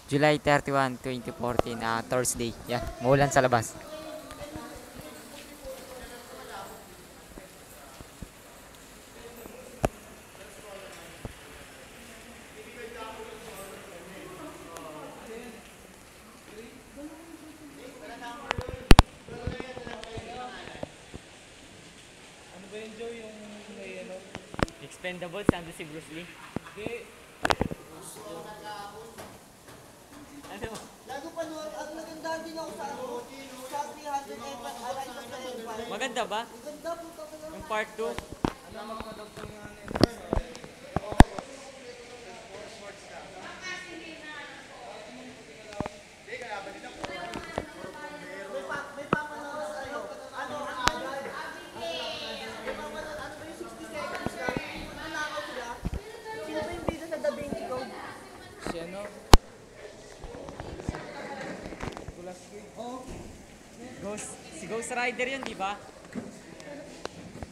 July 31, 2014, Thursday. Yeah, maulan sa labas. Ano ba yung Joe yung may ano? Expendables, ando si Bruce Lee. Hindi. Ano? Lago pa noon, at naganda din ako sa ano, sa 300 Epat, alay sa Empire. Maganda ba? Ang ganda po talaga. Yung part 2? Ano magpadog po yung ano? May papanood sa iyo. Ano, agad. May papanood, ano ba yung 60 seconds lang? Nanakaw sila. Sino ba yung bida sa Da Vinci Code? Si ano? Kulaski. Si Ghost Rider yun, di ba?